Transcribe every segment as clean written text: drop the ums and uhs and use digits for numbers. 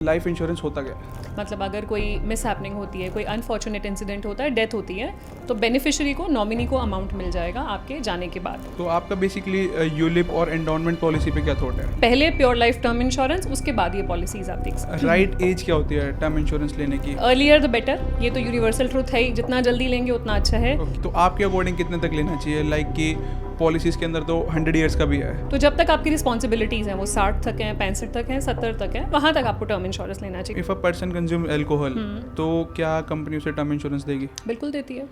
Life insurance होता क्या है? मतलब अगर कोई मिस हैपनिंग होती है, कोई अनफॉर्चुनेट इंसिडेंट होता है, डेथ होती है, तो बेनिफिशियरी को, नॉमिनी को अमाउंट मिल जाएगा आपके जाने के बाद। तो आपका बेसिकली यूलिप और एंडोनमेंट पॉलिसी पे क्या थॉट है? पहले प्योर लाइफ टर्म इंश्योरेंस, उसके बाद ये पॉलिसीज आती है। राइट एज क्या होती है टर्म इंश्योरेंस लेने की? अर्लियर द बेटर, ये तो यूनिवर्सल ट्रूथ है ही, जितना जल्दी लेंगे उतना अच्छा है। तो आपके अकॉर्डिंग कितने तक लेना चाहिए? लाइक कि पॉलिसीज के अंदर तो 100 ईयर्स का भी है। तो जब तक आपकी रिस्पॉन्सिबिलिटीज हैं वो 60 तक हैं, 65 तक हैं, 70 तक हैं, वहाँ तक आपको टर्म इंश्योरेंस लेना चाहिए। If a person consume alcohol तो क्या कंपनी उसे टर्म इंश्योरेंस देगी? बिल्कुल देती है।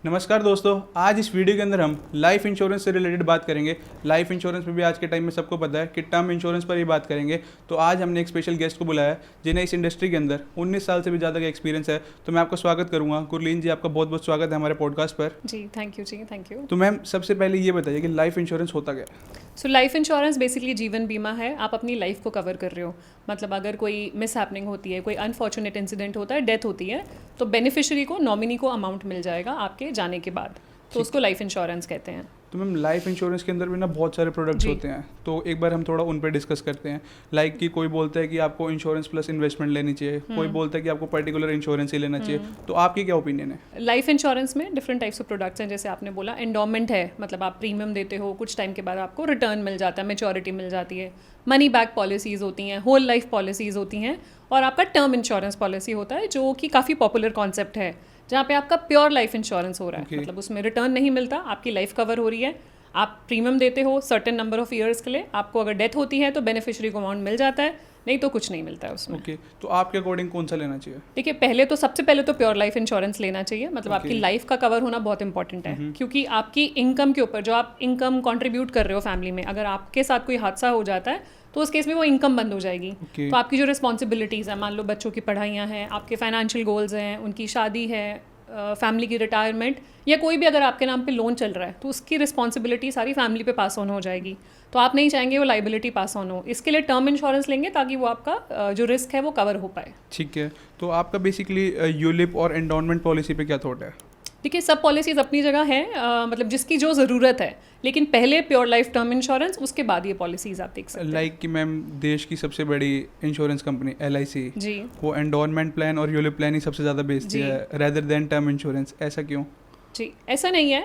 नमस्कार दोस्तों, आज इस वीडियो के अंदर हम लाइफ इंश्योरेंस से रिलेटेड बात करेंगे। लाइफ इंश्योरेंस में भी आज के टाइम में सबको पता है कि टर्म इंश्योरेंस पर ही बात करेंगे। तो आज हमने एक स्पेशल गेस्ट को बुलाया है जिन्हें इस इंडस्ट्री के अंदर 19 साल से भी ज़्यादा का एक्सपीरियंस है। तो मैं आपका स्वागत करूँगा। गुरलीन जी, आपका बहुत बहुत स्वागत है हमारे पॉडकास्ट पर। जी थैंक यू। तो मैम, सबसे पहले ये बताइए कि लाइफ इंश्योरेंस होता क्या है? सो लाइफ इंश्योरेंस बेसिकली जीवन बीमा है। आप अपनी लाइफ को कवर कर रहे हो। मतलब अगर कोई मिस हैपनिंग होती है, कोई अनफॉर्चुनेट इंसिडेंट होता है, डेथ होती है, तो बेनिफिशियरी को, नॉमिनी को अमाउंट मिल जाएगा आपके जाने के बाद। तो उसको लाइफ इंश्योरेंस कहते हैं। तो मैम, लाइफ इंश्योरेंस के अंदर भी ना बहुत सारे प्रोडक्ट्स होते हैं, तो एक बार हम थोड़ा उन पर डिस्कस करते हैं। लाइक कि कोई बोलता है कि आपको इंश्योरेंस प्लस इन्वेस्टमेंट लेनी चाहिए, कोई बोलता है कि आपको पर्टिकुलर इंश्योरेंस ही लेना चाहिए। तो आपकी क्या ओपिनियन है? लाइफ इंश्योरेंस में डिफरेंट टाइप्स ऑफ प्रोडक्ट्स हैं। जैसे आपने बोला एंडोमेंट है, मतलब आप प्रीमियम देते हो, कुछ टाइम के बाद आपको रिटर्न मिल जाता है, मेच्योरिटी मिल जाती है। मनी बैक पॉलिसीज़ होती हैं, होल लाइफ पॉलिसीज़ होती हैं, और आपका टर्म इंश्योरेंस पॉलिसी होता है जो कि काफ़ी पॉपुलर कॉन्सेप्ट है, जहाँ पे आपका प्योर लाइफ इंश्योरेंस हो रहा है। मतलब उसमें रिटर्न नहीं मिलता, आपकी लाइफ कवर हो रही है, आप प्रीमियम देते हो सर्टेन नंबर ऑफ ईयर्स के लिए, आपको अगर डेथ होती है तो बेनिफिशियरी को अमाउंट मिल जाता है, नहीं तो कुछ नहीं मिलता है उसमें। ओके, तो आपके अकॉर्डिंग कौन सा लेना चाहिए? देखिए, सबसे पहले तो प्योर लाइफ इंश्योरेंस लेना चाहिए। मतलब आपकी लाइफ का कवर होना बहुत इंपॉर्टेंट है, क्योंकि आपकी इनकम के ऊपर, जो आप इनकम कंट्रीब्यूट कर रहे हो फैमिली में, अगर आपके साथ कोई हादसा हो जाता है तो उस केस में वो इनकम बंद हो जाएगी। तो आपकी जो रिस्पॉन्सिबिलिटीज़ हैं, मान लो बच्चों की पढ़ाइयाँ हैं, आपके फाइनेंशियल गोल्स हैं, उनकी शादी है, फैमिली की रिटायरमेंट, या कोई भी अगर आपके नाम पे लोन चल रहा है, तो उसकी रिस्पॉन्सिबिलिटी सारी फैमिली पे पास ऑन हो जाएगी। तो आप नहीं चाहेंगे वो लाइबिलिटी पास ऑन हो, इसके लिए टर्म इंश्योरेंस लेंगे ताकि वो आपका जो रिस्क है वो कवर हो पाए। ठीक है, तो आपका बेसिकली यूलिप और एंडोनमेंट पॉलिसी पे क्या थॉट है? देखिए, सब पॉलिसीज़ अपनी जगह हैं, मतलब जिसकी जो ज़रूरत है, लेकिन पहले प्योर लाइफ टर्म इंश्योरेंस, उसके बाद ये पॉलिसीज़ आप देख सकते हैं। लाइक कि मैम, देश की सबसे बड़ी इंश्योरेंस कंपनी LIC जी, वो एंडोनमेंट प्लान और यूलिप प्लान ही सबसे ज़्यादा बेचती है रेदर देन टर्म इंश्योरेंस। ऐसा क्यों? जी, ऐसा नहीं है।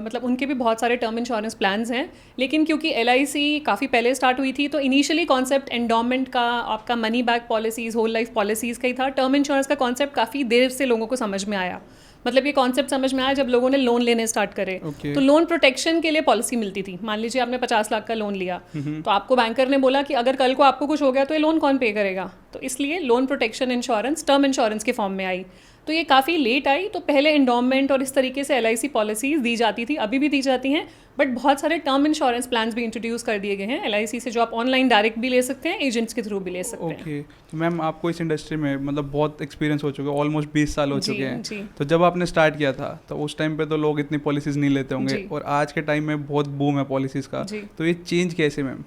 मतलब उनके भी बहुत सारे टर्म इंश्योरेंस प्लान्स हैं, लेकिन क्योंकि LIC काफ़ी पहले स्टार्ट हुई थी, तो इनिशियली कॉन्सेप्ट एंडोमेंट का, आपका money back policies, whole life policies का ही था। टर्म इंश्योरेंस का कॉन्सेप्ट काफ़ी देर से लोगों को समझ में आया। मतलब ये कॉन्सेप्ट समझ में आया जब लोगों ने लोन लेने स्टार्ट करे। तो लोन प्रोटेक्शन के लिए पॉलिसी मिलती थी। मान लीजिए आपने 50 लाख का लोन लिया, तो आपको बैंकर ने बोला कि अगर कल को आपको कुछ हो गया तो ये लोन कौन पे करेगा। तो इसलिए loan protection insurance term insurance के फॉर्म में आई। तो ये काफ़ी लेट आई। तो पहले एंडोमेंट और इस तरीके से LIC पॉलिसीज़ दी जाती थी, अभी भी दी जाती हैं, बट बहुत सारे टर्म इंश्योरेंस प्लान्स भी इंट्रोड्यूस कर दिए गए हैं LIC से, जो आप ऑनलाइन डायरेक्ट भी ले सकते हैं, एजेंट्स के थ्रू भी ले सकते हैं। ओके, तो मैम, आपको इस इंडस्ट्री में मतलब बहुत एक्सपीरियंस हो चुका है, ऑलमोस्ट 20 साल हो चुके हैं। जी। तो जब आपने स्टार्ट किया था तो उस टाइम पे तो लोग इतनी पॉलिसीज़ नहीं लेते होंगे, और आज के टाइम में बहुत बूम है पॉलिसीज़ का। तो ये चेंज कैसे मैम?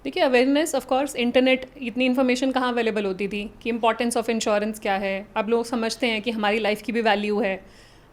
देखिए, अवेयरनेस, ऑफ कोर्स इंटरनेट, इतनी इन्फॉर्मेशन कहाँ अवेलेबल होती थी कि इंपॉर्टेंस ऑफ इंश्योरेंस क्या है। अब लोग समझते हैं कि हमारी लाइफ की भी वैल्यू है,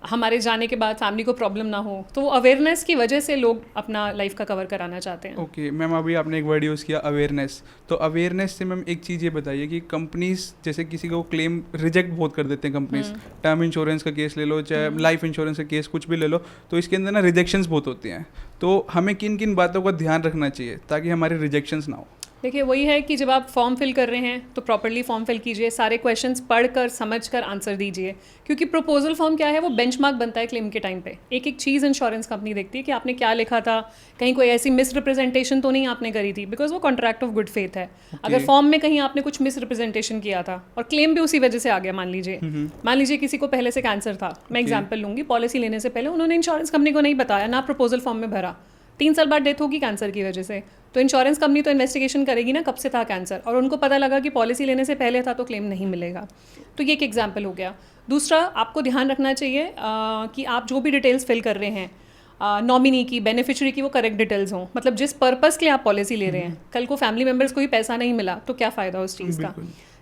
हमारे जाने के बाद फैमिली को प्रॉब्लम ना हो, तो वो अवेयरनेस की वजह से लोग अपना लाइफ का कवर कराना चाहते हैं। ओके मैम, अभी आपने एक वर्ड यूज़ किया अवेयरनेस। तो अवेयरनेस से मैम एक चीज़ ये बताइए कि कंपनीज जैसे किसी को क्लेम रिजेक्ट बहुत कर देते हैं कंपनीज। टर्म इंश्योरेंस का केस ले लो, चाहे लाइफ इंश्योरेंस का केस कुछ भी ले लो, तो इसके अंदर ना रिजेक्शंस बहुत होती हैं। तो हमें किन किन बातों का ध्यान रखना चाहिए ताकि हमारी रिजेक्शंस ना हो? देखिए, वही है कि जब आप फॉर्म फिल कर रहे हैं तो प्रॉपर्ली फॉर्म फिल कीजिए, सारे क्वेश्चंस पढ़कर समझकर आंसर दीजिए, क्योंकि प्रपोजल फॉर्म क्या है, वो बेंचमार्क बनता है क्लेम के टाइम पे। एक एक चीज़ इंश्योरेंस कंपनी देखती है कि आपने क्या लिखा था, कहीं कोई ऐसी मिस रिप्रेजेंटेशन तो नहीं आपने करी थी, बिकॉज वो कॉन्ट्रैक्ट ऑफ गुड फेथ है। अगर फॉर्म में कहीं आपने कुछ मिस रिप्रेजेंटेशन किया था और क्लेम भी उसी वजह से आ गया, मान लीजिए किसी को पहले से कैंसर था, मैं एग्जाम्पल लूँगी, पॉलिसी लेने से पहले उन्होंने इंश्योरेंस कंपनी को नहीं बताया, ना प्रपोजल फॉर्म में भरा, 3 साल बाद डेथ होगी कैंसर की वजह से, तो इंश्योरेंस कंपनी तो इन्वेस्टिगेशन करेगी ना कब से था कैंसर, और उनको पता लगा कि पॉलिसी लेने से पहले था तो क्लेम नहीं मिलेगा। तो ये एक एग्जाम्पल हो गया। दूसरा, आपको ध्यान रखना चाहिए कि आप जो भी डिटेल्स फिल कर रहे हैं, नॉमिनी की, बेनिफिशियरी की, वो करेक्ट डिटेल्स हों। मतलब जिस पर्पस के लिए आप पॉलिसी ले रहे हैं, कल को फैमिली मेम्बर्स को ही पैसा नहीं मिला तो क्या फ़ायदा उस चीज़ का।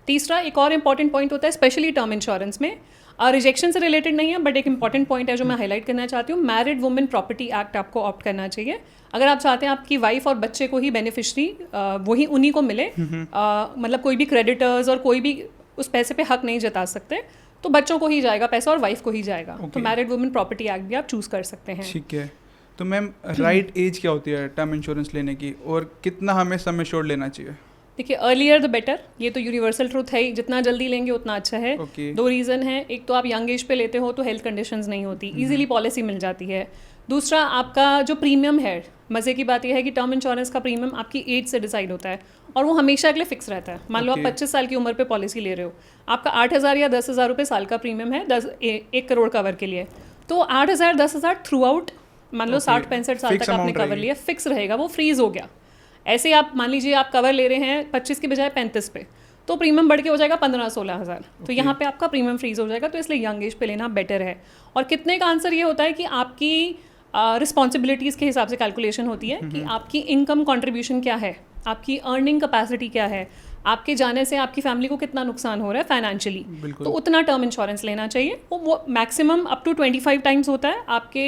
तीसरा, एक और इम्पॉर्टेंट पॉइंट होता है स्पेशली टर्म इंश्योरेंस में, रिजेक्शन से रिलेटेड नहीं है, बट एक इंपॉर्टेंट पॉइंट है जो मैं हाईलाइट करना चाहती हूँ, मैरिड वुमेन प्रॉपर्टी एक्ट आपको ऑप्ट करना चाहिए। अगर आप चाहते हैं आपकी वाइफ और बच्चे को ही बेनिफिशरी वही उन्हीं को मिले, मतलब कोई भी क्रेडिटर्स और कोई भी उस पैसे पे हक नहीं जता सकते, तो बच्चों को ही जाएगा पैसा और वाइफ को ही जाएगा। तो मैरिड वुमेन प्रॉपर्टी एक्ट भी आप चूज कर सकते हैं। ठीक है। तो मैम राइट एज क्या होती है टर्म इंश्योरेंस लेने की, और कितना हमें सम एश्योर्ड लेना चाहिए? देखिए, अर्लियर द बेटर, ये तो यूनिवर्सल ट्रूथ है ही, जितना जल्दी लेंगे उतना अच्छा है। दो रीज़न है, एक तो आप यंग एज पे लेते हो तो हेल्थ कंडीशंस नहीं होती, इजीली पॉलिसी मिल जाती है। दूसरा, आपका जो प्रीमियम है, मज़े की बात यह है कि टर्म इंश्योरेंस का प्रीमियम आपकी एज से डिसाइड होता है और वो हमेशा के लिए फिक्स रहता है। मान लो आप 25 साल की उम्र पे पॉलिसी ले रहे हो, आपका 8,000 या 10,000 रुपये साल का प्रीमियम है 1 करोड़ कवर के लिए, तो 8,000 10,000 थ्रू आउट, मान लो 60-65 साल तक आपने कवर लिया, फिक्स रहेगा, वो फ्रीज हो गया। ऐसे आप मान लीजिए आप कवर ले रहे हैं 25 की बजाय 35 पे, तो प्रीमियम बढ़ के हो जाएगा 15-16 हज़ार, तो यहाँ पे आपका प्रीमियम फ्रीज हो जाएगा। तो इसलिए यंग एज पे लेना बेटर है। और कितने का आंसर ये होता है कि आपकी रिस्पॉन्सिबिलिटीज़ के हिसाब से कैलकुलेशन होती है कि आपकी इनकम कंट्रीब्यूशन क्या है, आपकी अर्निंग कैपेसिटी क्या है, आपके जाने से आपकी फैमिली को कितना नुकसान हो रहा है फाइनेंशियली, तो उतना टर्म इंश्योरेंस लेना चाहिए। वो मैक्सिमम अप टू 25 टाइम्स होता है, आपके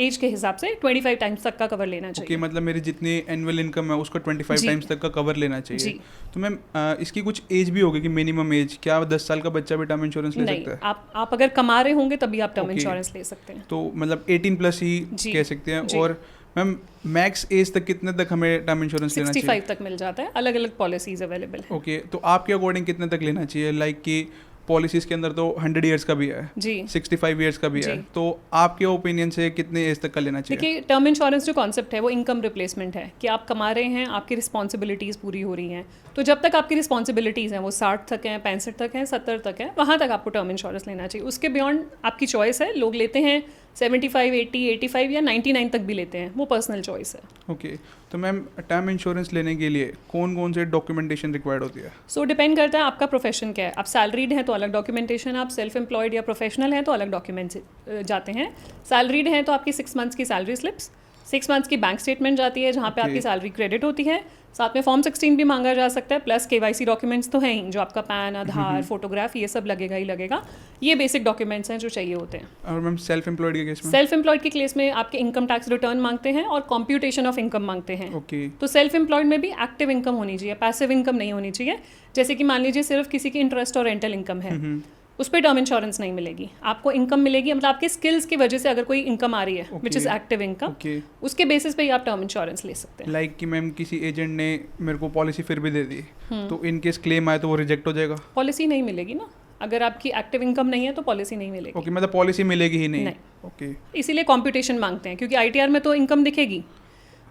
एज के हिसाब से 25 टाइम्स तक का कवर लेना चाहिए। मतलब मेरी जितनी एनुअल इनकम है उसको 25 टाइम्स तक का कवर लेना चाहिए। तो मैम इसकी कुछ एज भी होगी कि मिनिमम एज, क्या 10 साल का बच्चा भी टर्म इंश्योरेंस ले सकता है? आप अगर कमा रहे होंगे तभी आप टर्म इंश्योरेंस ले सकते हैं। तो मतलब 18+ ही कह सकते हैं। और मैम मैक्स एज तक कितने तक हमें टर्म इंश्योरेंस लेना चाहिए? 65 तक मिल जाता है, अलग अलग पॉलिसीज अवेलेबल है। ओके, तो आपके अकॉर्डिंग कितने तक लेना चाहिए? लाइक कि पॉलिसीज के अंदर तो 100 ईयर्स का भी है जी, 65 ईयर्स का भी है, तो आपके ओपिनियन से कितने एज तक का लेना चाहिए? देखिए, टर्म इंश्योरेंस जो कॉन्सेप्ट है वो इनकम रिप्लेसमेंट है कि आप कमा रहे हैं, आपकी रिस्पॉन्सिबिलिटीज़ पूरी हो रही हैं, तो जब तक आपकी रिस्पॉन्सिबिलिटीज़ हैं वो 60 तक हैं, 65 तक हैं, 70 तक हैं, वहाँ तक आपको टर्म इंश्योरेंस लेना चाहिए। उसके बियॉन्ड आपकी चॉइस है, लोग लेते हैं 75, 80, 85 या 99 तक भी लेते हैं, वो पर्सनल चॉइस है। ओके, तो मैम टर्म इंश्योरेंस लेने के लिए कौन कौन से डॉक्यूमेंटेशन रिक्वायर्ड होती है? सो डिपेंड करता है आपका प्रोफेशन क्या है। आप सैलरीड हैं तो अलग डॉक्यूमेंटेशन, आप सेल्फ एम्प्लॉयड या प्रोफेशनल हैं तो अलग डॉक्यूमेंट्स जाते हैं। सैलरीड हैं तो आपकी 6 मंथ्स की सैलरी स्लिप्स, 6 मंथ्स की बैंक स्टेटमेंट जाती है जहाँ पे आपकी सैलरी क्रेडिट होती है, साथ में फॉर्म 16 भी मांगा जा सकता है, प्लस KYC डॉक्यूमेंट्स तो हैं ही, जो आपका पैन, आधार, फोटोग्राफ, ये सब लगेगा ही लगेगा। ये बेसिक डॉक्यूमेंट्स हैं जो चाहिए होते हैं। और मैम सेल्फ एम्प्लॉयड के केस में? सेल्फ एम्प्लॉयड के केस में आपके इनकम टैक्स रिटर्न मांगते हैं और कॉम्प्यूटेशन ऑफ इनकम मांगते हैं। ओके, तो सेल्फ एम्प्लॉयड में भी एक्टिव इनकम होनी चाहिए, पैसिव इनकम नहीं होनी चाहिए। जैसे कि मान लीजिए सिर्फ किसी की इंटरेस्ट और रेंटल इनकम है, उस पर टर्म इंश्योरेंस नहीं मिलेगी, आपको इनकम मिलेगी, मतलब आपके स्किल्स की वजह से अगर कोई इनकम आ रही है विच इज़ एक्टिव इनकम, उसके बेसिस पे ही आप टर्म इंश्योरेंस ले सकते हैं। लाइक कि मैम किसी एजेंट ने मेरे को पॉलिसी फिर भी दे दी, तो इन केस क्लेम आए तो वो रिजेक्ट हो जाएगा? पॉलिसी नहीं मिलेगी ना, अगर आपकी एक्टिव इनकम नहीं है तो पॉलिसी नहीं मिलेगी। ओके, मतलब पॉलिसी मिलेगी ही नहीं? ओके, इसीलिए कॉम्प्यूटेशन मांगते हैं, क्योंकि ITR में तो इनकम दिखेगी,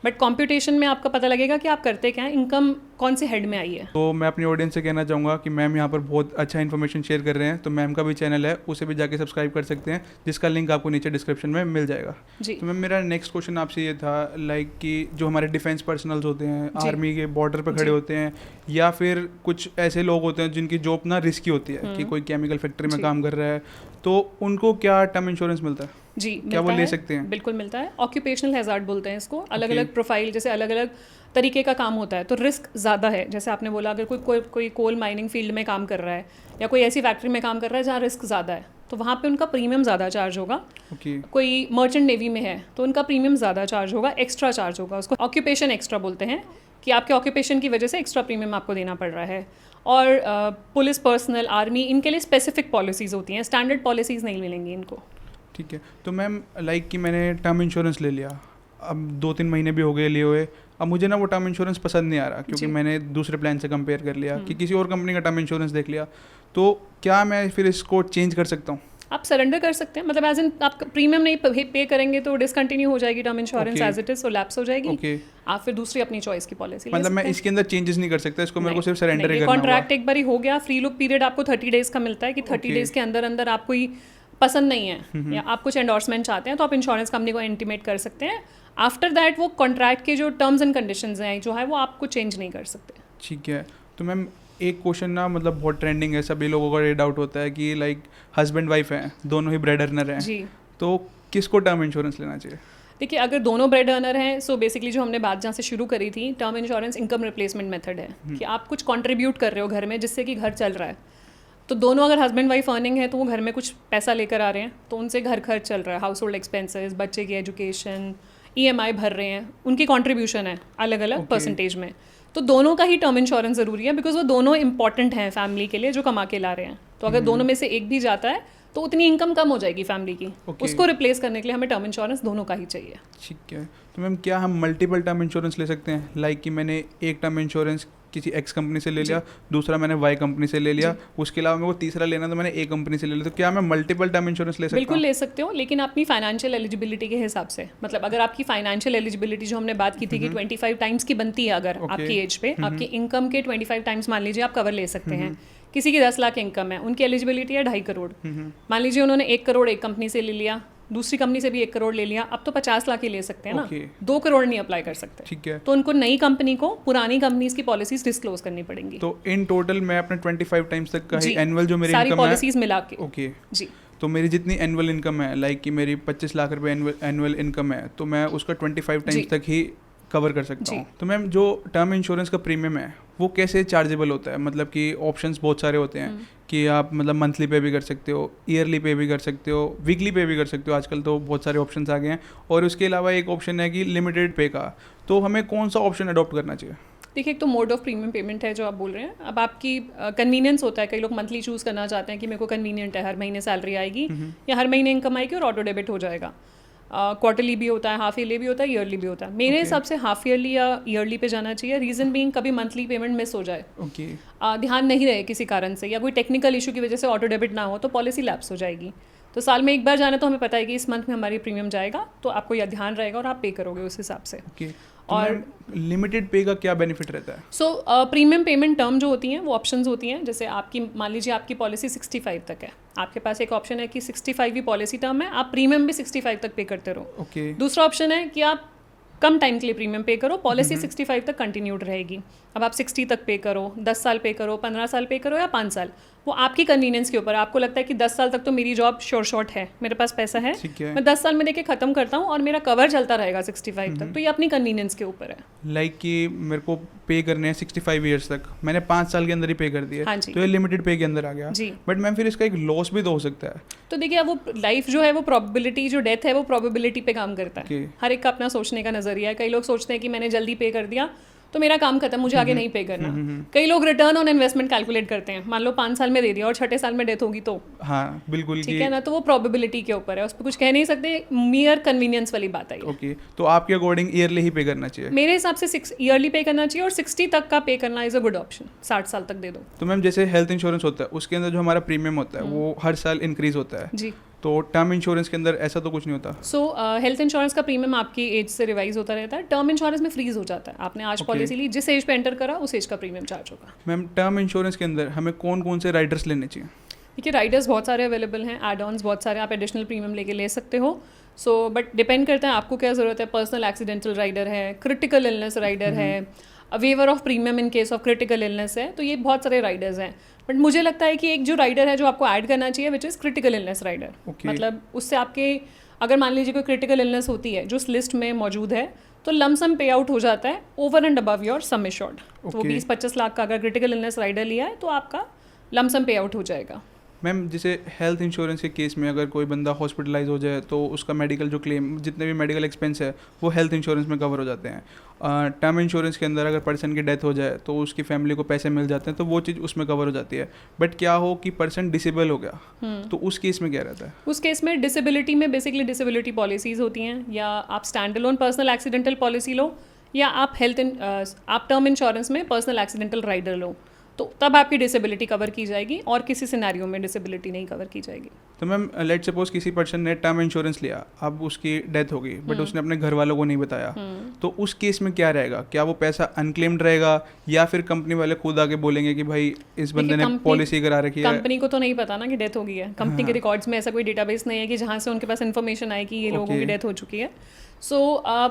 बट कॉम्प्यूटेशन में आपका पता लगेगा कि आप करते क्या हैं, इनकम कौन से हेड में आई है। तो मैं अपनी ऑडियंस से कहना चाहूँगा कि मैम यहाँ पर बहुत अच्छा इन्फॉर्मेशन शेयर कर रहे हैं, तो मैम का भी चैनल है, उसे भी जाके सब्सक्राइब कर सकते हैं, जिसका लिंक आपको नीचे डिस्क्रिप्शन में मिल जाएगा जी। तो मैम मेरा नेक्स्ट क्वेश्चन आपसे ये था, लाइक कि जो हमारे डिफेंस पर्सनल्स होते हैं, आर्मी के बॉर्डर पर खड़े होते हैं, या फिर कुछ ऐसे लोग होते हैं जिनकी जॉब ना रिस्की होती है, कि कोई केमिकल फैक्ट्री में काम कर रहा है, तो उनको क्या टर्म इंश्योरेंस मिलता है? जी, क्या वो ले सकते हैं? बिल्कुल मिलता है। ऑक्यूपेशनल हैजार्ड बोलते हैं इसको, अलग अलग प्रोफाइल, जैसे अलग अलग तरीके का काम होता है तो रिस्क ज़्यादा है। जैसे आपने बोला, अगर कोई कोल माइनिंग फील्ड में काम कर रहा है या कोई ऐसी फैक्ट्री में काम कर रहा है जहाँ रिस्क ज़्यादा है, तो वहाँ पे उनका प्रीमियम ज़्यादा चार्ज होगा। कोई मर्चेंट नेवी में है तो उनका प्रीमियम ज़्यादा चार्ज होगा, एक्स्ट्रा चार्ज होगा, उसको ऑक्यूपेशन एक्स्ट्रा बोलते हैं, कि आपके ऑक्यूपेशन की वजह से एक्स्ट्रा प्रीमियम आपको देना पड़ रहा है। और पुलिस, पर्सनल, आर्मी, इनके लिए स्पेसिफिक पॉलिसीज़ होती हैं, स्टैंडर्ड पॉलिसीज़ नहीं मिलेंगी इनको। ठीक है, तो मैम लाइक कि मैंने टर्म इंश्योरेंस ले लिया, अब 2-3 महीने भी हो गए लिए हुए, अब मुझे ना वो टर्म इंश्योरेंस पसंद नहीं आ रहा, क्योंकि मैंने दूसरे प्लान से कंपेयर कर लिया कि किसी और कंपनी का टर्म इंश्योरेंस देख लिया, तो क्या मैं फिर इसको चेंज कर सकता हूँ? आप सरेंडर कर सकते हैं, मतलब एज इन आप प्रीमियम नहीं पे करेंगे तो डिसकंटिन्यू हो जाएगी term insurance as it is, तो लैप्स हो जाएगी। आप फिर दूसरी अपनी चॉइस की पॉलिसी, मतलब मैं इसके अंदर चेंजेस नहीं कर सकता, इसको मेरे को सिर्फ सरेंडर ही करना होगा। कॉन्ट्रैक्ट एक बार ही हो गया, फ्री लुक पीरियड आपको 30 डेज का मिलता है कि 30 डेज के अंदर अंदर आपको ही पसंद नहीं है या आप कुछ एंडोर्समेंट चाहते हैं तो आप इंश्योरेंस कंपनी को इंटीमेट कर सकते हैं। आफ्टर दैट वो कॉन्ट्रैक्ट के जो टर्म्स एंड कंडीशंस हैं जो है वो आपको चेंज नहीं कर सकते। ठीक है, तो मैम एक क्वेश्चन ना मतलब बहुत ट्रेंडिंग है, सभी लोगों का ये डाउट होता है कि लाइक हस्बैंड वाइफ हैं, दोनों ही ब्रेड अर्नर हैं जी, तो किसको टर्म इंश्योरेंस लेना चाहिए? देखिए, अगर दोनों ब्रेड अर्नर हैं, सो बेसिकली जो हमने बात जहाँ से शुरू करी थी, term insurance income replacement method है कि आप कुछ कंट्रीब्यूट कर रहे हो घर में जिससे कि घर चल रहा है, तो दोनों अगर हस्बैंड वाइफ अर्निंग है तो वो घर में कुछ पैसा लेकर आ रहे हैं, तो उनसे घर खर्च चल रहा है, हाउस होल्ड एक्सपेंसेस, बच्चे की एजुकेशन, EMI भर रहे हैं, उनकी कॉन्ट्रीब्यूशन है अलग अलग परसेंटेज में। तो दोनों का ही टर्म इंश्योरेंस ज़रूरी है, बिकॉज वो दोनों इंपॉर्टेंट हैं फैमिली के लिए जो कमा के ला रहे हैं। तो अगर दोनों में से एक भी जाता है तो उतनी इनकम कम हो जाएगी फैमिली की, उसको रिप्लेस करने के लिए हमें टर्म इंश्योरेंस दोनों का ही चाहिए। ठीक है, तो मैम क्या हम मल्टीपल टर्म इंश्योरेंस ले सकते हैं? लाइक कि मैंने एक टर्म इंश्योरेंस किसी X कंपनी से ले लिया, दूसरा मैंने Y कंपनी से ले लिया, उसके अलावा मेरे को तीसरा लेना तो मैंने A कंपनी से ले लिया, तो क्या मैं मल्टीपल टर्म इंश्योरेंस ले सकता हूँ? बिल्कुल ले सकते हो, लेकिन अपनी फाइनेंशियल एलिजिबिलिटी के हिसाब से। मतलब अगर आपकी फाइनेंशियल एलिजिबिलिटी जो हमने बात की थी कि 25 टाइम्स की बनती है, अगर आपकी एज पे आपकी इनकम के 25 टाइम्स मान लीजिए आप कवर ले सकते हैं। किसी की 10 लाख इनकम है, उनकी एलिजिबिलिटी है 2.5 करोड़। मान लीजिए उन्होंने 1 करोड़ एक कंपनी से ले लिया, दूसरी कंपनी से भी 1 करोड़ ले लिया, अब तो 50 लाख ही ले सकते हैं ना, 2 करोड़ नहीं अप्लाई कर सकते। ठीक है, तो उनको नई कंपनी को पुरानी कंपनीज की पॉलिसीज डिस्क्लोज करनी पड़ेंगी। तो इन टोटल मैं अपने 25 टाइम्स तक का ही एनुअल जो मेरी सारी इनकम है, पॉलिसीज मिला के। ओके जी, तो मेरी जितनी एनुअल इनकम है, लाइक कि मेरी 25 लाख रुपए एनुअल इनकम है, तो मैं उसका 25 टाइम्स तक ही कवर कर सकता हूँ। तो मैम जो टर्म इंश्योरेंस का प्रीमियम है वो कैसे चार्जेबल होता है? मतलब कि ऑप्शंस बहुत सारे होते हैं कि आप मतलब मंथली पे भी कर सकते हो, ईयरली पे भी कर सकते हो, वीकली पे भी कर सकते हो, आजकल तो बहुत सारे ऑप्शंस आ गए हैं। और उसके अलावा एक ऑप्शन है कि लिमिटेड पे का, तो हमें कौन सा ऑप्शन अडॉप्ट करना चाहिए? देखिए, एक तो मोड ऑफ प्रीमियम पेमेंट है जो आप बोल रहे हैं। अब आपकी कन्वीनियंस होता है, कई लोग मंथली चूज़ करना चाहते हैं कि मेरे को कन्वीनियंट है, हर महीने सैलरी आएगी या हर महीने इनकम आएगी और ऑटो डेबिट हो जाएगा। क्वार्टरली भी होता है, हाफ ईयरली भी होता है, ईयरली भी होता है। मेरे हिसाब से हाफ ईयरली या ईयरली पे जाना चाहिए। रीज़न बीइंग कभी मंथली पेमेंट मिस हो जाए, ध्यान नहीं रहे किसी कारण से, या कोई टेक्निकल इशू की वजह से ऑटो डेबिट ना हो तो पॉलिसी लैप्स हो जाएगी। तो साल में एक बार जाना तो हमें पता है कि इस मंथ में हमारी प्रीमियम जाएगा, तो आपको यह ध्यान रहेगा और आप पे करोगे उस हिसाब से। और लिमिटेड पे का क्या बेनिफिट रहता है? सो प्रीमियम पेमेंट टर्म जो होती हैं वो ऑप्शंस होती हैं। जैसे आपकी मान लीजिए आपकी पॉलिसी 65 तक है, आपके पास एक ऑप्शन है कि 65 भी पॉलिसी टर्म है, आप प्रीमियम भी 65 तक पे करते रहो। दूसरा ऑप्शन है कि आप कम टाइम के लिए प्रीमियम पे करो, पॉलिसी 65 तक कंटिन्यूड रहेगी। अब आप 60 तक पे करो, 10 साल पे करो, 15 साल पे करो या 5 साल, वो आपकी कन्वीनियंस के ऊपर है। आपको लगता है कि 10 साल तक तो मेरी जॉब श्योर शॉर्ट है, मेरे पास पैसा है, मैं 10 साल में देके ख़त्म करता हूँ और मेरा कवर चलता रहेगा 65 तक, तो ये अपनी कन्वीनियंस के ऊपर है। लाइक कि मेरे को पे करने हैं 65 ईयर्स तक, मैंने 5 साल के अंदर ही पे कर दिया, हाँ तो ये लिमिटेड पे के अंदर आ गया। बट मैम फिर इसका एक लॉस भी तो हो सकता है। तो देखिए, वो लाइफ जो है वो प्रोबेबिलिटी, जो डेथ है वो प्रोबेबिलिटी पे काम करता है। हर एक का अपना सोचने का नजरिया है। कई लोग सोचते हैं कि मैंने जल्दी पे कर दिया तो मेरा काम खत्म, मुझे आगे नहीं पे करना। कई लोग रिटर्न ऑन इन्वेस्टमेंट कैलकुलेट करते हैं, मान लो 5 साल में दे दिया और 6ठे साल में डेथ होगी तो, हाँ बिल्कुल, ठीक है ना, तो वो प्रोबेबिलिटी के ऊपर है, उस पर कुछ कह नहीं सकते, मियर कन्वीनियंस वाली बात आई। ओके, तो आपके अकॉर्डिंग ईयरली ही पे करना चाहिए? मेरे हिसाब से ईयरली पे करना चाहिए और 60 तक का पे करना इज अ गुड ऑप्शन, 60 साल तक दे दो। तो मैम जैसे हेल्थ इंश्योरेंस होता है उसके अंदर जो हमारा प्रीमियम होता है वो हर साल इंक्रीज होता है जी, तो टर्म इंश्योरेंस के अंदर ऐसा तो कुछ नहीं होता? सो हेल्थ इंश्योरेंस का प्रीमियम आपकी एज से रिवाइज होता रहता है। टर्म इंश्योरेंस में फ्रीज हो जाता है, आपने आज पॉलिसी ली, जिस एज पे एंटर करा उस एज का प्रीमियम चार्ज होगा। मैम टर्म इंश्योरेंस के अंदर हमें कौन कौन से राइडर्स लेने चाहिए? देखिए, राइडर्स बहुत सारे अवेलेबल हैं, एड ऑन्स बहुत सारे, आप एडिशनल प्रीमियम लेके ले सकते हो। सो बट डिपेंड करता है आपको क्या ज़रूरत है। पर्सनल एक्सीडेंटल राइडर है, क्रिटिकल इलनेस राइडर है, waiver of premium in case of critical illness है, तो ये बहुत सारे राइडर्स हैं। बट मुझे लगता है कि एक जो राइडर है जो आपको ऐड करना चाहिए, which is critical illness rider. मतलब उससे आपके, अगर मान लीजिए कोई क्रिटिकल इलनेस होती है जो उस लिस्ट में मौजूद है, तो लमसम पे आउट हो जाता है over and above your sum assured. तो 20-25 लाख का अगर क्रिटिकल इलनेस राइडर लिया है तो आपका लमसम पे आउट हो जाएगा। मैम जैसे हेल्थ इंश्योरेंस के केस में अगर कोई बंदा हॉस्पिटलाइज हो जाए तो उसका मेडिकल जो क्लेम, जितने भी मेडिकल एक्सपेंस है वो हेल्थ इंश्योरेंस में कवर हो जाते हैं। टर्म इंश्योरेंस के अंदर अगर पर्सन की डेथ हो जाए तो उसकी फैमिली को पैसे मिल जाते हैं, तो वो चीज़ उसमें कवर हो जाती है। बट क्या हो कि पर्सन डिसेबल हो गया तो उस केस में क्या रहता है? उस केस में डिसेबिलिटी में बेसिकली डिसेबिलिटी पॉलिसीज़ होती हैं, या आप stand alone personal accidental policy लो, या आप आप टर्म इंश्योरेंस में पर्सनल एक्सीडेंटल राइडर लो, तो तब आपकी डिसेबिलिटी कवर की जाएगी और किसी सिनेरियो में डिसेबिलिटी नहीं कवर की जाएगी। तो मैम लेट सपोज किसी पर्सन ने टर्म इंश्योरेंस लिया, अब उसकी डेथ हो गई बट उसने अपने घर वालों को नहीं बताया, तो उस केस में क्या रहेगा? क्या वो पैसा अनक्लेम्ड रहेगा या फिर कंपनी वाले खुद आके बोलेंगे कि भाई इस बंदे ने पॉलिसी करा रखी है? कंपनी को तो नहीं पता ना कि डेथ हो गई है, कंपनी के रिकॉर्ड्स में ऐसा कोई डेटाबेस नहीं है कि जहाँ से उनके पास इन्फॉर्मेशन आए कि ये लोगों की डेथ हो चुकी है। सो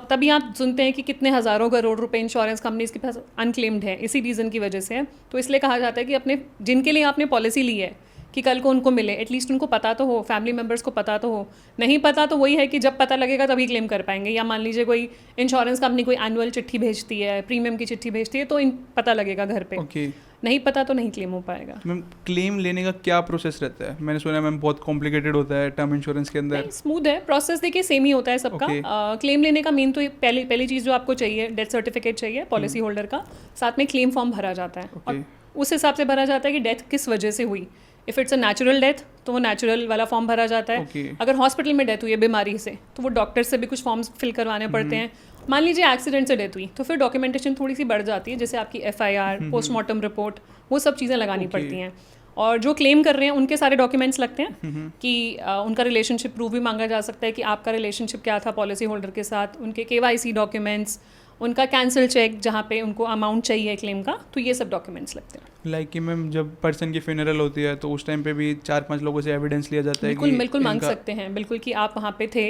तभी आप सुनते हैं कि कितने हज़ारों करोड़ रुपए इंश्योरेंस कंपनीज के पास अनक्लेम्ड है, इसी रीज़न की वजह से है। तो इसलिए कहा जाता है कि अपने, जिनके लिए आपने पॉलिसी ली है, कि कल को उनको मिले, एटलीस्ट उनको पता तो हो, फैमिली मेम्बर्स को पता तो हो। नहीं पता तो वही है कि जब पता लगेगा तभी क्लेम कर पाएंगे, या मान लीजिए कोई इंश्योरेंस कंपनी कोई एनुअल चिट्ठी भेजती है, प्रीमियम की चिट्ठी भेजती है, तो पता लगेगा घर पे। ओके। नहीं पता तो नहीं क्लेम हो पाएगा। तो मैम क्लेम लेने का क्या प्रोसेस रहता है? मैंने सुना है मैम बहुत कॉम्प्लिकेटेड होता है टर्म इंश्योरेंस के अंदर। स्मूथ है प्रोसेस, देखिए सेम ही होता है सबका। क्लेम लेने का मेन तो पहली चीज़ जो आपको चाहिए, डेथ सर्टिफिकेट चाहिए पॉलिसी होल्डर का, साथ में क्लेम फॉर्म भरा जाता है और उस हिसाब से भरा जाता है कि डेथ किस वजह से हुई। If it's a natural death तो वो नेचुरल वाला फॉर्म भरा जाता है। अगर हॉस्पिटल में डेथ हुई है बीमारी से तो वो डॉक्टर से भी कुछ फॉर्म्स फिल करवाने पड़ते हैं। मान लीजिए एक्सीडेंट से डेथ हुई तो फिर डॉक्यूमेंटेशन थोड़ी सी बढ़ जाती है, जैसे आपकी FIR, पोस्टमार्टम रिपोर्ट, वो सब चीज़ें लगानी पड़ती हैं। और जो क्लेम कर रहे हैं उनके सारे डॉक्यूमेंट्स लगते हैं कि उनका रिलेशनशिप प्रूफ भी मांगा जा सकता है कि आपका रिलेशनशिप क्या था पॉलिसी होल्डर के साथ, उनके KYC डॉक्यूमेंट्स, उनका कैंसिल चेक जहाँ पे उनको अमाउंट चाहिए क्लेम का, तो ये सब डॉक्यूमेंट्स लगते हैं। लाइक कि मैम जब पर्सन की फ्यूनरल होती है तो उस टाइम पे भी 4-5 लोगों से एविडेंस लिया जाता है कि बिल्कुल मांग सकते हैं, बिल्कुल, कि आप वहाँ पे थे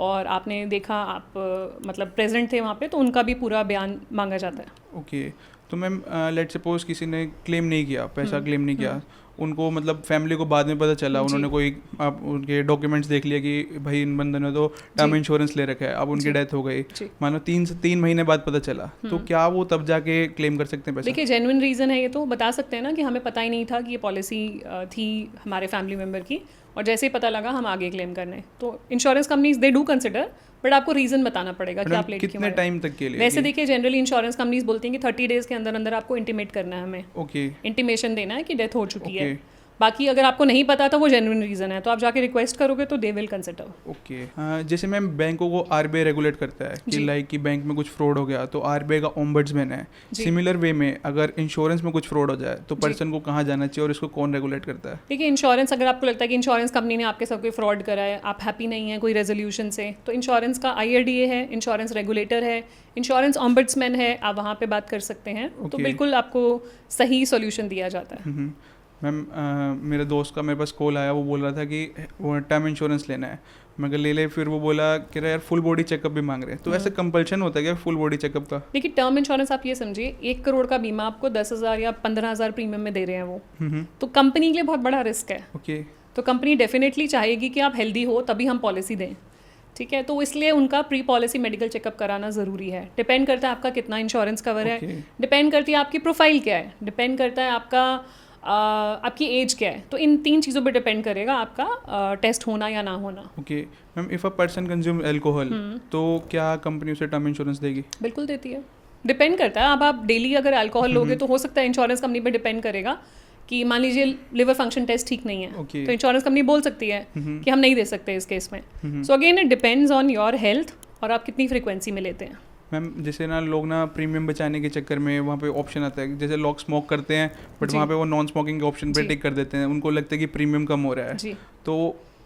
और आपने देखा, आप मतलब प्रेजेंट थे वहाँ पे, तो उनका भी पूरा बयान मांगा जाता है। ओके। तो मैम लेट सपोज किसी ने क्लेम नहीं किया, पैसा क्लेम नहीं किया, उनको मतलब फैमिली को बाद में पता चला, उन्होंने कोई आप उनके डॉक्यूमेंट्स देख लिया कि भाई इन बंदों ने तो टर्म इंश्योरेंस ले रखा है, अब उनकी डेथ हो गई, मान लो 3 से 3 महीने बाद पता चला, तो क्या वो तब जाके क्लेम कर सकते हैं पैसा? देखिए जेन्युइन रीज़न है ये तो बता सकते हैं ना कि हमें पता ही नहीं था कि ये पॉलिसी थी हमारे फैमिली मेम्बर की, और जैसे ही पता लगा हम आगे क्लेम करने। तो insurance companies they do consider, but आपको रीज़न बताना पड़ेगा कि आप लेट क्यों कितने टाइम तक के लिए? वैसे देखिए जनरली इंश्योरेंस कंपनीज बोलती हैं कि 30 डेज़ के अंदर अंदर आपको इंटीमेट करना है हमें। ओके। इंटीमेशन देना है कि डेथ हो चुकी है। बाकी अगर आपको नहीं पता तो वो जेन्युइन रीज़न है तो आप जाके रिक्वेस्ट करोगे तो दे विल कंसिडर। ओके। जैसे मैम बैंकों को RBI रेगुलेट करता है कि लाइक कि बैंक में कुछ फ्रॉड हो गया तो RBI का ओम्बड्समैन है। सिमिलर वे में अगर इंश्योरेंस में कुछ फ्रॉड हो जाए तो पर्सन को कहाँ जाना चाहिए और इसको कौन रेगुलेट करता है? देखिए इंश्योरेंस, अगर आपको लगता है कि इंश्योरेंस कंपनी ने आपके साथ कोई फ्रॉड करा है, आप हैप्पी नहीं है कोई रेजोल्यूशन से, तो इंश्योरेंस का IRDA है, इंश्योरेंस रेगुलेटर है, इंश्योरेंस ओम्बड्समैन है, आप वहाँ पे बात कर सकते हैं। तो बिल्कुल आपको सही सोल्यूशन दिया जाता है। मैम मेरे दोस्त का मेरे पास कॉल आया, वो बोल रहा था कि वो टर्म इंश्योरेंस लेना है। मैं कहा ले ले, फिर वो बोला कि यार फुल बॉडी चेकअप भी मांग रहे हैं, तो ऐसे कंपल्शन होता है क्या फुल बॉडी चेकअप का? देखिए टर्म इंश्योरेंस आप ये समझिए 1 करोड़ का बीमा आपको 10,000 या 15,000 प्रीमियम में दे रहे हैं वो, तो कंपनी के लिए बहुत बड़ा रिस्क है। ओके। तो कंपनी डेफिनेटली चाहेगी कि आप हेल्दी हो तभी हम पॉलिसी दें, ठीक है? तो इसलिए उनका प्री पॉलिसी मेडिकल चेकअप कराना ज़रूरी है। डिपेंड करता है आपका कितना इंश्योरेंस कवर है, डिपेंड करती है आपकी प्रोफाइल क्या है, डिपेंड करता है आपका आपकी एज क्या है, तो इन 3 चीज़ों पे डिपेंड करेगा आपका टेस्ट होना या ना होना। Okay ma'am, if a person consume alcohol तो क्या कंपनी उसे टर्म इंश्योरेंस देगी? बिल्कुल देती है, डिपेंड करता है। अब आप डेली अगर अल्कोहल लोगे तो हो सकता है इंश्योरेंस कंपनी पे डिपेंड करेगा कि मान लीजिए लिवर फंक्शन टेस्ट ठीक नहीं है, तो इंश्योरेंस कंपनी बोल सकती है कि हम नहीं दे सकते इस केस में। So again it depends on your health और आप कितनी फ्रिक्वेंसी में लेते हैं। मैम जैसे ना लोग ना प्रीमियम बचाने के चक्कर में वहाँ पे ऑप्शन आता है, जैसे लोग स्मोक करते हैं बट वहाँ पे वो नॉन स्मोकिंग के ऑप्शन पे टिक कर देते हैं, उनको लगता है कि प्रीमियम कम हो रहा है, तो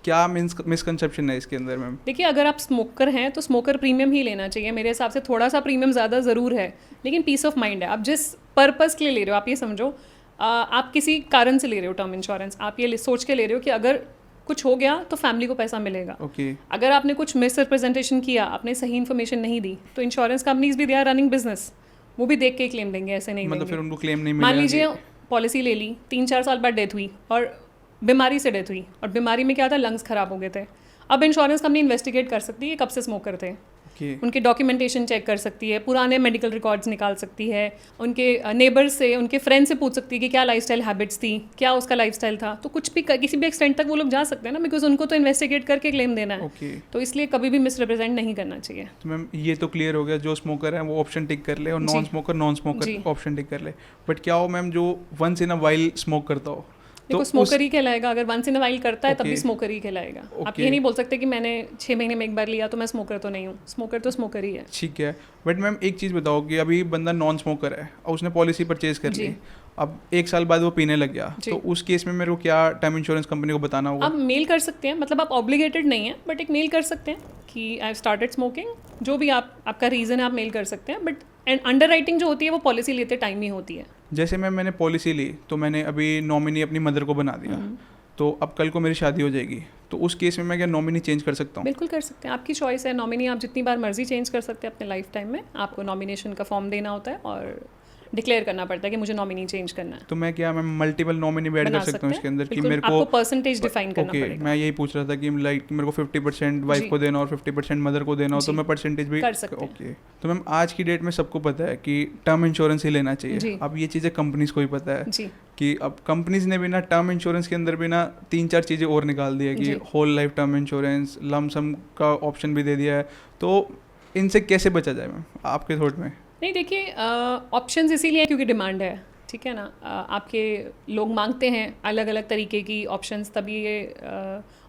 क्या मिसकंसेप्शन है इसके अंदर मैम? देखिए अगर आप स्मोकर हैं तो स्मोकर प्रीमियम ही लेना चाहिए मेरे हिसाब से। थोड़ा सा प्रीमियम ज़्यादा ज़रूर है, लेकिन पीस ऑफ माइंड है। आप जिस पर्पज़ के लिए ले रहे हो, आप ये समझो आप किसी कारण से ले रहे हो टर्म इंश्योरेंस, आप ये सोच के ले रहे हो कि अगर कुछ हो गया तो फैमिली को पैसा मिलेगा। अगर आपने कुछ मिस रिप्रेजेंटेशन किया, आपने सही इन्फॉर्मेशन नहीं दी, तो इंश्योरेंस कंपनीज भी दे आर रनिंग बिजनेस, वो भी देख के क्लेम देंगे, ऐसे नहीं मतलब देंगे। फिर उनको क्लेम नहीं मिलेगा। मान लीजिए पॉलिसी ले ली, 3-4 साल बाद डेथ हुई और बीमारी से डेथ हुई, और बीमारी में क्या था, लंग्स खराब हो गए थे। अब इंश्योरेंस कंपनी इन्वेस्टिगेट कर सकती है कब से स्मोकर थे, उनके डॉक्यूमेंटेशन चेक कर सकती है, पुराने मेडिकल रिकॉर्ड्स निकाल सकती है, उनके नेबर्स से, उनके फ्रेंड से पूछ सकती है कि क्या लाइफस्टाइल हैबिट्स थी, क्या उसका लाइफस्टाइल था, तो कुछ भी किसी भी एक्सटेंट तक वो लोग जा सकते हैं ना, बिकॉज उनको तो इन्वेस्टिगेट करके क्लेम देना है। तो इसलिए कभी भी मिसरिप्रेजेंट नहीं करना चाहिए। तो मैम ये तो क्लियर हो गया, जो स्मोकर है वो ऑप्शन टिक कर ले और नॉन स्मोकर ऑप्शन टिक कर ले, बट क्या हो मैम जो once in a while smoke करता हो? देखो स्मोकर ही कहलाएगा, अगर वंस इन अ वाइल करता है तभी स्मोकर ही कहलाएगा। आप ये नहीं बोल सकते कि मैंने 6 महीने में एक बार लिया तो मैं स्मोकर तो नहीं हूँ, स्मोकर तो स्मोकर ही है। ठीक है, बट मैम एक चीज़ बताओ कि अभी बंदा नॉन स्मोकर है और उसने पॉलिसी परचेज कर ली, अब 1 साल बाद वो पीने लग गया, तो उस केस में मेरे को क्या टर्म इंश्योरेंस कंपनी को बताना होगा? आप मेल कर सकते हैं, मतलब आप ऑब्लिगेटेड नहीं है, बट एक मेल कर सकते हैं कि आई हैव स्टार्टेड स्मोकिंग, जो भी आपका रीज़न है आप मेल कर सकते हैं। बट एंड अंडर राइटिंग जो होती है वो पॉलिसी लेते टाइम ही होती है। जैसे मैंने पॉलिसी ली तो मैंने अभी नॉमिनी अपनी मदर को बना दिया, तो अब कल को मेरी शादी हो जाएगी, तो उस केस में मैं क्या नॉमिनी चेंज कर सकता हूँ? बिल्कुल कर सकते हैं, आपकी चॉइस है। नॉमिनी आप जितनी बार मर्जी चेंज कर सकते हैं अपने लाइफ टाइम में। आपको नॉमिनेशन का फॉर्म देना होता है और डिक्लेयर करना पड़ता है कि मुझे नॉमिनी चेंज करना है। तो मैं क्या मैं मल्टीपल नॉमिनी भी ऐड कर बना सकता सकते हूँ हैं, इसके अंदर कि बिल्कुल, मेरे को आपको परसेंटेज डिफाइन करना ओके पड़ेगा। मैं यही पूछ रहा था कि लाइक मेरे को 50% वाइफ जी। को देना और 50% मदर को देना हो तो जी, मैं परसेंटेज भी कर सकते हैं। ओके। तो मैम आज की डेट में सबको पता है कि टर्म इंश्योरेंस ही लेना चाहिए। जी। अब ये चीज़ें कंपनीज को ही पता है जी कि अब कंपनीज ने भी ना टर्म इंश्योरेंस के अंदर भी ना 3-4 चीज़ें और निकाल दी है कि जी। Whole life term insurance lump sum का ऑप्शन भी दे दिया है। तो इनसे कैसे बचा जाए मैम आपके थॉट में? नहीं, देखिए ऑप्शंस इसीलिए हैं क्योंकि डिमांड है, ठीक है ना। आपके लोग मांगते हैं अलग अलग तरीके की ऑप्शंस, तभी ये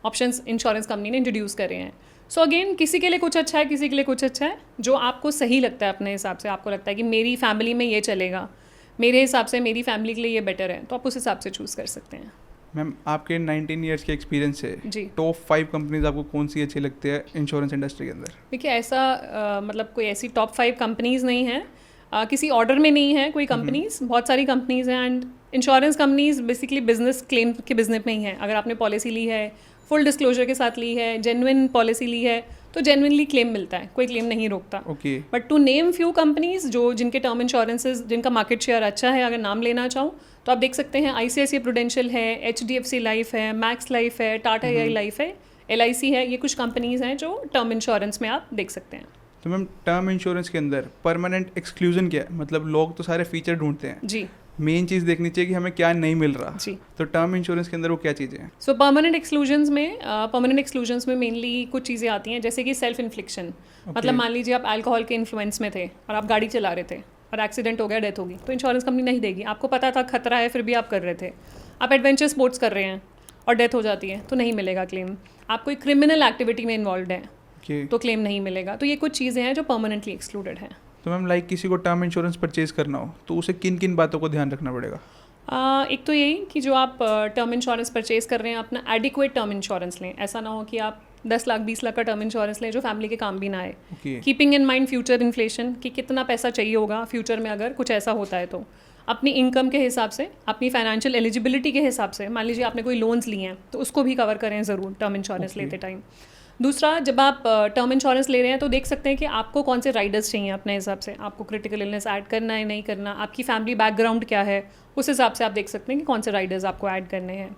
ऑप्शंस इंश्योरेंस कंपनी ने इंट्रोड्यूस करे हैं। सो अगेन किसी के लिए कुछ अच्छा है, किसी के लिए कुछ अच्छा है, जो आपको सही लगता है अपने हिसाब से, आपको लगता है कि मेरी फैमिली में ये चलेगा, मेरे हिसाब से मेरी फैमिली के लिए ये बेटर है, तो आप उस हिसाब से चूज़ कर सकते हैं। मैम आपके 19 ईयर्स के एक्सपीरियंस से जी। टॉप 5 कंपनीज आपको कौन सी अच्छी लगती है इंश्योरेंस इंडस्ट्री के अंदर? देखिए ऐसा मतलब कोई ऐसी टॉप 5 कंपनीज़ नहीं है, किसी ऑर्डर में नहीं है कोई कंपनीज, बहुत सारी कंपनीज़ हैं। And insurance companies basically business claim के बिजनेस में ही है। अगर आपने पॉलिसी ली है, फुल डिस्क्लोजर के साथ ली है, जेन्युइन पॉलिसी ली है, तो जेन्युइनली क्लेम मिलता है, कोई क्लेम नहीं रोकता। Okay but to name few companies जो जिनके टर्म इंश्योरेंसेज जिनका मार्केट शेयर अच्छा है, अगर नाम लेना चाहूँ तो आप देख सकते हैं ICICI प्रूडेंशियल है, HDFC लाइफ है, मैक्स लाइफ है, टाटा AI लाइफ है, LIC है। ये कुछ कंपनीज हैं जो टर्म इंश्योरेंस में आप देख सकते हैं। तो मैम टर्म इंश्योरेंस के अंदर परमानेंट एक्सक्लूजन क्या है? मतलब लोग तो सारे फीचर ढूंढते हैं, जी मेन चीज़ देखनी चाहिए कि हमें क्या नहीं मिल रहा। जी। तो टर्म इंश्योरेंस के अंदर वो क्या चीज़ें हैं? सो परमानेंट एक्सक्लूजन्स में मेनली कुछ चीज़ें आती हैं, जैसे कि सेल्फ इन्फ्लिक्शन। मतलब मान लीजिए आप अल्कोहल के इन्फ्लुएंस में थे और आप गाड़ी चला रहे थे और एक्सीडेंट हो गया, डेथ होगी, तो इंश्योरेंस कंपनी नहीं देगी। आपको पता था खतरा है, फिर भी आप कर रहे थे। आप एडवेंचर स्पोर्ट्स कर रहे हैं और डेथ हो जाती है, तो नहीं मिलेगा क्लेम। आप कोई क्रिमिनल एक्टिविटी में इन्वॉल्व है ओके। तो क्लेम नहीं मिलेगा। तो ये कुछ चीज़ें हैं जो परमानेंटली एक्सक्लूडेड हैं। तो मैम लाइक किसी को टर्म इंश्योरेंस परचेज करना हो तो उसे किन किन बातों को ध्यान रखना पड़ेगा? एक तो यही कि जो आप टर्म इंश्योरेंस परचेज कर रहे हैं, अपना एडिक्वेट टर्म इंश्योरेंस लें। ऐसा ना हो कि आप 10 लाख 20 लाख का टर्म इंश्योरेंस लें जो फैमिली के काम भी ना आए। Okay keeping in mind future inflation, कि कितना पैसा चाहिए होगा फ्यूचर में अगर कुछ ऐसा होता है। तो अपनी इनकम के हिसाब से, अपनी फाइनेंशियल एलिजिबिलिटी के हिसाब से, मान लीजिए आपने कोई लोन्स लिए हैं तो उसको भी कवर करें ज़रूर टर्म इंश्योरेंस लेते टाइम। दूसरा, जब आप टर्म इंश्योरेंस ले रहे हैं तो देख सकते हैं कि आपको कौन से राइडर्स चाहिए अपने हिसाब से। आपको क्रिटिकल इलनेस ऐड करना है, नहीं करना, आपकी फैमिली बैकग्राउंड क्या है, उस हिसाब से आप देख सकते हैं कि कौन से राइडर्स आपको ऐड करने हैं।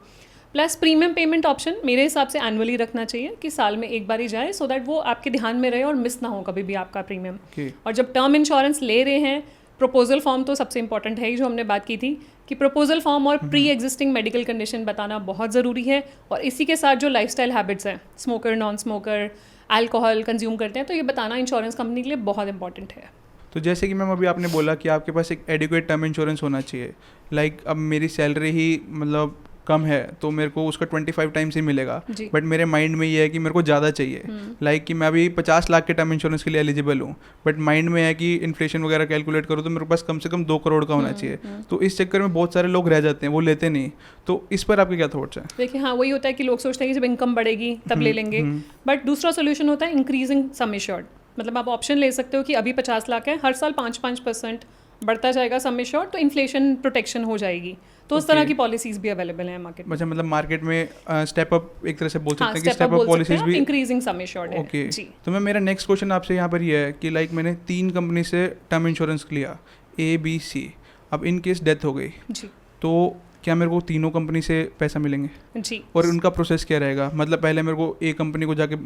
प्लस प्रीमियम पेमेंट ऑप्शन मेरे हिसाब से एनुअली रखना चाहिए कि साल में एक बार ही जाए, सो दैट वो आपके ध्यान में रहे और मिस ना हो कभी भी आपका प्रीमियम। ओके और जब टर्म इंश्योरेंस ले रहे हैं, प्रपोजल फॉर्म तो सबसे इंपॉर्टेंट है ही, जो हमने बात की थी कि प्रपोजल फॉर्म और प्री एग्जिस्टिंग मेडिकल कंडीशन बताना बहुत ज़रूरी है। और इसी के साथ जो लाइफस्टाइल हैबिट्स हैं, smoker, non smoker, alcohol consume करते हैं, तो ये बताना इंश्योरेंस कंपनी के लिए बहुत इंपॉर्टेंट है। तो जैसे कि मैम अभी आपने बोला कि आपके पास एक एडिक्वेट टर्म इंश्योरेंस होना चाहिए। लाइक अब मेरी सैलरी ही मतलब कम है तो मेरे को उसका 25 टाइम्स ही मिलेगा, जी। बट मेरे माइंड में ये है कि मेरे को ज़्यादा चाहिए। लाइक कि मैं अभी 50 लाख के टर्म इंश्योरेंस के लिए एलिजिबल हूँ, बट माइंड में है कि इन्फ्लेशन वगैरह कैलकुलेट करूँ तो मेरे पास कम से कम 2 करोड़ का होना चाहिए। तो इस चक्कर में बहुत सारे लोग रह जाते हैं, वो लेते नहीं। तो इस पर आपके क्या थॉट्स हैं? देखिए हाँ, वही होता है कि लोग सोचते हैं कि जब इनकम बढ़ेगी तब ले लेंगे, बट दूसरा सोल्यूशन होता है इंक्रीजिंग सम एश्योर्ड। मतलब आप ऑप्शन ले सकते हो कि अभी 50 लाख है, हर साल 5% बढ़ता जाएगा सम एश्योर्ड, तो इन्फ्लेशन प्रोटेक्शन हो जाएगी। तो उस तरह की पॉलिसीज भी अवेलेबल हैं मार्केट में। अच्छा, मतलब मार्केट में स्टेप अप एक तरह से बोल सकते हैं कि स्टेप स्टेप अप पॉलिसीज भी इंक्रीजिंग सम एश्योर्ड है। ओके। जी। तो मैं मेरा नेक्स्ट क्वेश्चन आपसे यहाँ पर ये है कि लाइक मैंने 3 कंपनी से टर्म इंश्योरेंस लिया, ABC। अब इन केस डेथ हो गई जी तो क्या मेरे को तीनों कंपनी से पैसा मिलेंगे? जी। और उनका प्रोसेस क्या रहेगा? मतलब पहले मेरे को एक कंपनी को जाके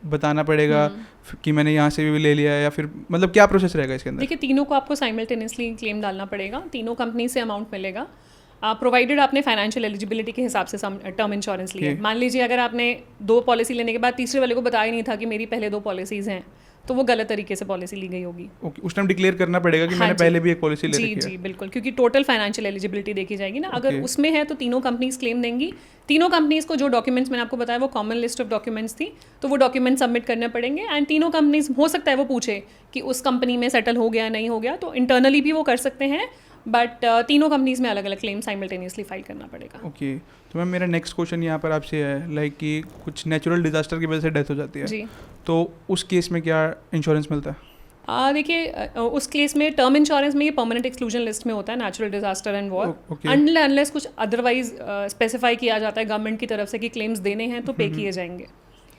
बताना पड़ेगा कि मैंने यहाँ से भी ले लिया है, या फिर मतलब क्या प्रोसेस रहेगा इसके अंदर? देखिए तीनों को आपको साइमल्टेनियसली क्लेम डालना पड़ेगा, तीनों कंपनी से अमाउंट मिलेगा, प्रोवाइडेड आपने फाइनेंशियल एलिजिबिलिटी के हिसाब से टर्म इंश्योरेंस लिया है। मान लीजिए अगर आपने 2 पॉलिसी लेने के बाद तीसरे वाले को बताया नहीं था कि मेरी पहले 2 पॉलिसीज़ हैं, तो वो गलत तरीके से पॉलिसी ली गई होगी। ओके, उस टाइम डिक्लेयर करना पड़ेगा कि मैंने पहले भी एक पॉलिसी ले रखी है। जी बिल्कुल, क्योंकि टोटल फाइनेंशियल एलिजिबिलिटी देखी जाएगी ना। अगर उसमें है तो तीनों कंपनीज क्लेम देंगी। तीनों कंपनीज को जो डॉक्यूमेंट्स मैंने आपको बताया वो कॉमन लिस्ट ऑफ डॉक्यूमेंट्स थी, तो वो डॉक्यूमेंट सबमिट करने पड़ेंगे। एंड तीनों कंपनीज हो सकता है वो पूछे कि उस कंपनी में सेटल हो गया नहीं हो गया, तो इंटरनली भी वो कर सकते हैं, बट तीनों कंपनीज में अलग अलग क्लेम साइमल्टेनियसली फाइल करना पड़ेगा। ओके। तो मैम मेरा नेक्स्ट क्वेश्चन यहाँ पर आपसे है लाइक कि कुछ नेचुरल डिजास्टर की वजह से डेथ हो जाती है, जी। तो उस केस में क्या इंश्योरेंस मिलता है? देखिए उस केस में टर्म इंश्योरेंस में ये परमानेंट एक्सक्लूजन लिस्ट में होता है, natural disaster and war. Unless कुछ अदरवाइज स्पेसिफाई किया जाता है गवर्नमेंट की तरफ से कि क्लेम्स देने हैं तो पे किए जाएंगे।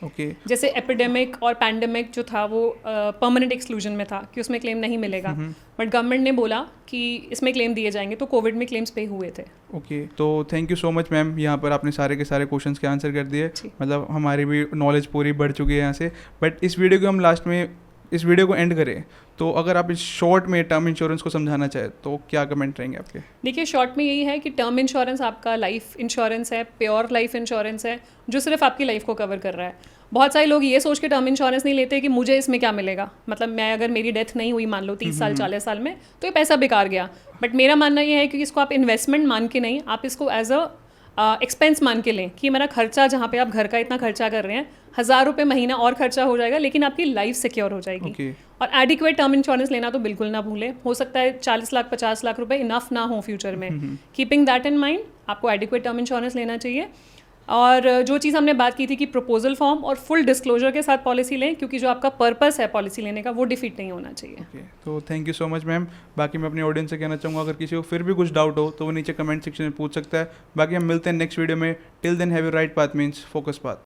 ओके जैसे एपिडेमिक और पैंडेमिक जो था वो परमानेंट एक्सक्लूजन में था कि उसमें क्लेम नहीं मिलेगा, बट गवर्नमेंट ने बोला कि इसमें क्लेम दिए जाएंगे, तो कोविड में क्लेम्स पे हुए थे। ओके, तो thank you so much ma'am, यहाँ पर आपने सारे के सारे क्वेश्चंस के आंसर कर दिए, जी। मतलब हमारी भी नॉलेज पूरी बढ़ चुकी है यहाँ से। बट इस वीडियो को हम लास्ट में इस वीडियो को एंड करें तो अगर आप इस शॉर्ट में टर्म इंश्योरेंस को समझाना चाहें तो क्या कमेंट रहेंगे आपके? देखिए, शॉर्ट में यही है कि टर्म इंश्योरेंस आपका लाइफ इंश्योरेंस है, प्योर लाइफ इंश्योरेंस है, जो सिर्फ आपकी लाइफ को कवर कर रहा है। बहुत सारे लोग ये सोच के टर्म इंश्योरेंस नहीं लेते कि मुझे इसमें क्या मिलेगा, मतलब मैं अगर मेरी डेथ नहीं हुई मान लो 30 साल 40 साल में, तो ये पैसा बेकार गया। बट मेरा मानना ये है कि इसको आप इन्वेस्टमेंट मान के नहीं, आप इसको एज अ एक्सपेंस मान के लें कि मेरा खर्चा, जहाँ पे आप घर का इतना खर्चा कर रहे हैं, 1000 रुपये महीना और खर्चा हो जाएगा, लेकिन आपकी लाइफ सिक्योर हो जाएगी। Okay. और एडिक्वेट टर्म इंश्योरेंस लेना तो बिल्कुल ना भूलें। हो सकता है 40 लाख 50 लाख रुपए इनफ ना हो फ्यूचर में। कीपिंग दैट इन माइंड, आपको एडिक्वेट टर्म इंश्योरेंस लेना चाहिए। और जो चीज़ हमने बात की थी कि प्रपोजल फॉर्म और फुल डिस्क्लोजर के साथ पॉलिसी लें, क्योंकि जो आपका पर्पस है पॉलिसी लेने का वो डिफीट नहीं होना चाहिए। ओके, तो thank you so much ma'am. बाकी मैं अपनी ऑडियंस से कहना चाहूँगा, अगर किसी को फिर भी कुछ डाउट हो तो वो नीचे कमेंट सेक्शन में पूछ सकता है। बाकी हम मिलते हैं नेक्स्ट वीडियो में। Till then have you right path means focus path.